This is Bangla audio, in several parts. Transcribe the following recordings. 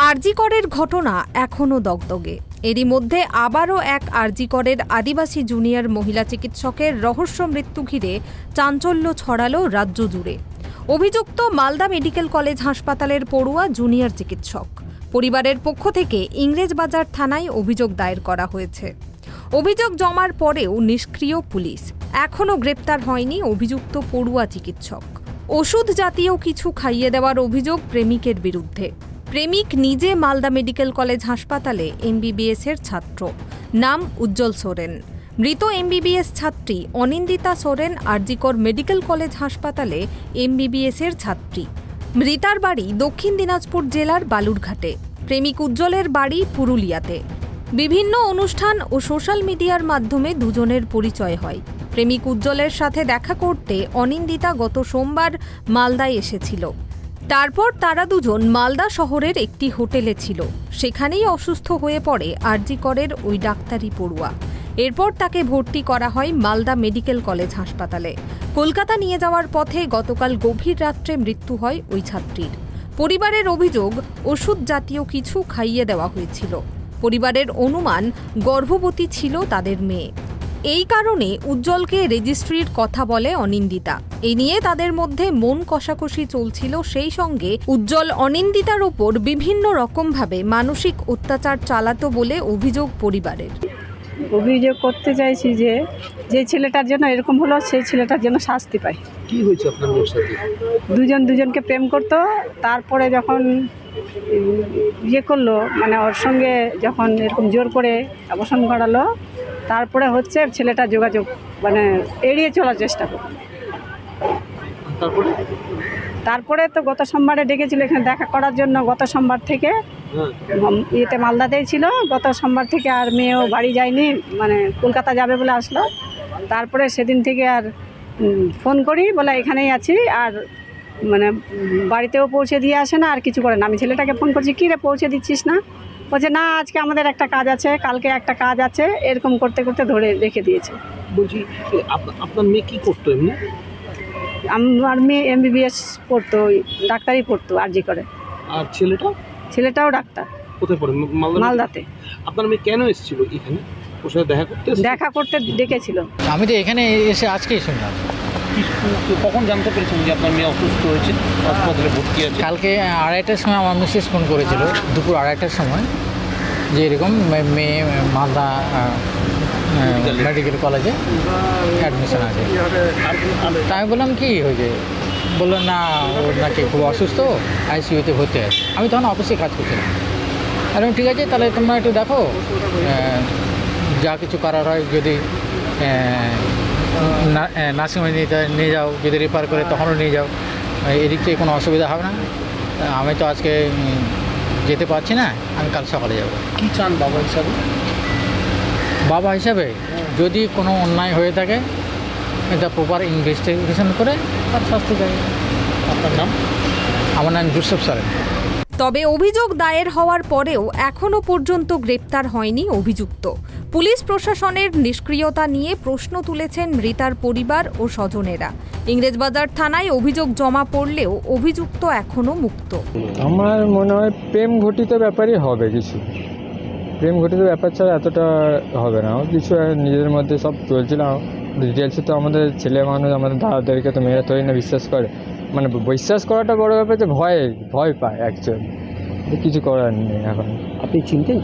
আরজিকরের ঘটনা এখনো দগদগে। এরই মধ্যে আবারও এক আরজিকরের আদিবাসী জুনিয়র মহিলা চিকিৎসকের রহস্য মৃত্যু ঘিরে চাঞ্চল্য ছড়ালো রাজ্য জুড়ে। অভিযুক্ত মালদা মেডিকেল কলেজ হাসপাতালের পড়ুয়া জুনিয়র চিকিৎসক। পরিবারের পক্ষ থেকে ইংরেজবাজার থানায় অভিযোগ দায়ের করা হয়েছে। অভিযোগ জমার পরেও নিষ্ক্রিয় পুলিশ। এখনও গ্রেপ্তার হয়নি অভিযুক্ত পড়ুয়া চিকিৎসক। ওষুধ জাতীয় কিছু খাইয়ে দেওয়ার অভিযোগ প্রেমিকের বিরুদ্ধে। প্রেমিক নিজে মালদা মেডিকেল কলেজ হাসপাতালে এমবিবিএস এর ছাত্র, নাম উজ্জ্বল সোরেন। মৃত এমবিবিএস ছাত্রী অনিন্দিতা সোরেন আরজিকর মেডিকেল কলেজ হাসপাতালে এমবিবিএস এর ছাত্রী। মৃতার বাড়ি দক্ষিণ দিনাজপুর জেলার বালুরঘাটে, প্রেমিক উজ্জ্বলের বাড়ি পুরুলিয়াতে। বিভিন্ন অনুষ্ঠান ও সোশ্যাল মিডিয়ার মাধ্যমে দুজনের পরিচয় হয়। প্রেমিক উজ্জ্বলের সাথে দেখা করতে অনিন্দিতা গত সোমবার মালদায় এসেছিল। তারপর তারা দুজন মালদা শহরের একটি হোটেলে ছিল। সেখানেই অসুস্থ হয়ে পড়ে আরজিকরের ওই ডাক্তারি পড়ুয়া। এরপর তাকে ভর্তি করা হয় মালদা মেডিকেল কলেজ হাসপাতালে। কলকাতা নিয়ে যাওয়ার পথে গতকাল গভীর রাত্রে মৃত্যু হয় ওই ছাত্রীর। পরিবারের অভিযোগ, ওষুধ জাতীয় কিছু খাইয়ে দেওয়া হয়েছিল। পরিবারের অনুমান, গর্ভবতী ছিল তাদের মেয়ে। এই কারণে উজ্জ্বলকে রেজিস্ট্রির কথা বলে অনিন্দিতা। এই নিয়ে তাদের মধ্যে মন কষাকষি চলছিল। সেই সঙ্গে উজ্জ্বল অনিন্দিতার ওপর বিভিন্ন রকমভাবে মানসিক অত্যাচার চালাতো বলে অভিযোগ পরিবারের। অভিযোগ করতে চাইছি যে ছেলেটার জন্য এরকম হলো, সেই ছেলেটার জন্য শাস্তি পায়। কি হয়েছে আপনার মেয়ের সাথে? দুজন দুজনকে প্রেম করতো, তারপরে যখন করলো, মানে ওর সঙ্গে যখন এরকম জোর করে অবসান করালো, তারপরে হচ্ছে ছেলেটা যোগাযোগ মানে এড়িয়ে চলার চেষ্টা করলো। তারপরে তো গত সোমবারে ডেকেছিল এখানে দেখা করার জন্য। গত সোমবার থেকে মালদাতেই ছিল। গত সোমবার থেকে আর মেয়েও বাড়ি যায়নি, মানে কলকাতা যাবে বলে আসলো। তারপরে সেদিন থেকে আর ফোন করি, বলে এখানেই আছি, আর মানে বাড়িতেও পৌঁছে দিয়ে আসে না, আর কিছু করে না। আমি ছেলেটাকে ফোন করছি, কী রে পৌঁছে দিচ্ছিস না? বলছে না, আজকে আমাদের একটা কাজ আছে, কালকে একটা কাজ আছে, এরকম করতে করতে ধরে রেখে দিয়েছে। বলছি আপনার মেয়ে কী করতো এমনি? আমার মেয়ে এমবিবিএস পড়তো, ডাক্তারি পড়তো আরজিকরে। আর ছেলেটাও ডাক্তার। কোথায় পড়ে? মালদাতে। আপনার মেয়ে কেন এসেছিল এখানে? ওর সাথে দেখা করতে ডেকেছিল। আমি তো এখানে এসে আজকেই শুনলাম। কখন জানতে পেরেছেন যে আপনার মেয়ে অসুস্থ হয়েছে, হাসপাতালে ভর্তি আছে? কালকে 2:30টার সময় আমার মিসেস ফোন করেছিল, দুপুর 2:30টার সময়, যে এরকম মেয়ে মালদা মেডিকেল কলেজে অ্যাডমিশন আছে। তাই আমি বললাম কি হয়েছে? বললো না, ওর নাকি খুব অসুস্থ, আইসিইউতে ভর্তি আছে। আমি তখন অফিসে কাজ করছিলাম। আর ঠিক আছে, তাহলে তোমরা একটু দেখো, যা কিছু করার হয়, যদি নার্সিংহোমে নিয়ে যাও, যদি রেফার করে তখনও নিয়ে যাও, এদিক থেকে কোনো অসুবিধা হবে না। আমি তো আজকে যেতে পারছি না, আমি কাল সকালে যাব। কী চান বাবা হিসাবে? বাবা হিসাবে যদি কোনো অন্যায় হয়ে থাকে, এটা প্রপার ইনভেস্টিগেশন করে তার শাস্তি দেয়। আপনার নাম? আমার নাম জোসেফ সোরেন। তবে অভিযোগ দায়ের হওয়ার পরেও এখনও পর্যন্ত গ্রেপ্তার হয়নি অভিযুক্ত। পুলিশ প্রশাসনের নিষ্ক্রিয়তা নিয়ে প্রশ্ন তুলেছেন মৃতার পরিবার ও স্বজনেরা। ইংরেজবাজার থানায় অভিযোগ জমা পড়লেও অভিযুক্ত এখনও মুক্ত। আমার মনে হয় প্রেম ঘটিত ব্যাপারই হবে কিছু। প্রেম ঘটিত ব্যাপার ছাড়া এতটা হবে না। কিছু নিজেদের মধ্যে সব চলছিল। ডিটেলসে তো আমাদের ছেলে মানুষ, আমাদের দাদাদেরকে তো মেয়েরা তৈরি না বিশ্বাস করে। মানে বিশ্বাস করাটা বড় ব্যাপার, যে ভয় পায় অ্যাকচুয়ালি। কিছু করার নেই এখন। আপনি চিনতেন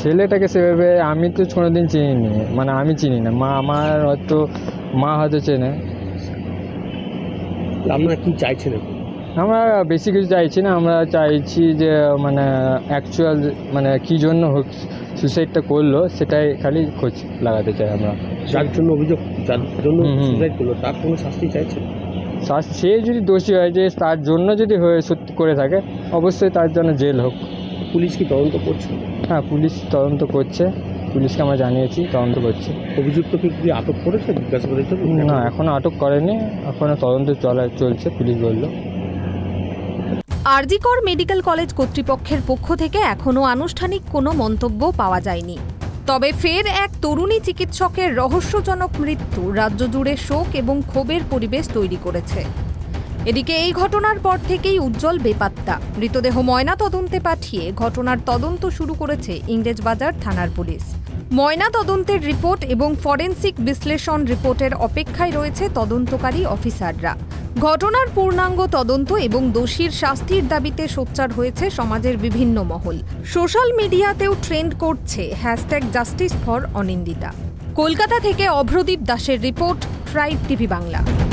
ছেলেটাকে সেভাবে? আমি তো কোনোদিন চিনিনি, মানে আমি চিনি না। মা হয়তো চেনে। আপনারা কি চাইছেন? আমরা বেশি কিছু চাইছি না। আমরা চাইছি যে মানে অ্যাকচুয়াল মানে কী জন্য সুসাইডটা করলো সেটাই খালি খোঁজ লাগাতে চাই আমরা। যার জন্য অভিযোগ, যার জন্য সুসাইড করলো, তার কোনো শাস্তি চাইছেন? সে যদি দোষী হয়, যে তার জন্য যদি সত্যি করে থাকে, অবশ্যই তার জন্য জেল হোক। পুলিশ কি তদন্ত করছে? হ্যাঁ, পুলিশ তদন্ত করছে। পুলিশকে আমরা জানিয়েছি, তদন্ত করছে। অভিযুক্তকে কি আটক করেছে জিজ্ঞাসাবাদের জন্য? না, এখনও আটক করেনি, এখনও তদন্ত চলছে, পুলিশ বলল। আরজিকর মেডিকেল কলেজ কর্তৃপক্ষের পক্ষ থেকে এখনও আনুষ্ঠানিক কোনো মন্তব্য পাওয়া যায়নি। তবে ফের এক তরুণী চিকিৎসকের রহস্যজনক মৃত্যু রাজ্য জুড়ে শোক এবং ক্ষোভের পরিবেশ তৈরি করেছে। এদিকে এই ঘটনার পর থেকেই উজ্জ্বল বেপাত্তা। মৃতদেহ ময়না তদন্তে পাঠিয়ে ঘটনার তদন্ত শুরু করেছে ইংরেজবাজার থানার পুলিশ। ময়না তদন্তের রিপোর্ট এবং ফরেনসিক বিশ্লেষণ রিপোর্টের অপেক্ষায় রয়েছে তদন্তকারী অফিসাররা। ঘটনার পূর্ণাঙ্গ তদন্ত এবং দোষীর শাস্তির দাবিতে সোচ্চার হয়েছে সমাজের বিভিন্ন মহল। সোশ্যাল মিডিয়াতেও ট্রেন্ড করছে #জাস্টিস ফর অনিন্দিতা। কলকাতা থেকে অভ্রদীপ দাসের রিপোর্ট, ট্রাইব টিভি বাংলা।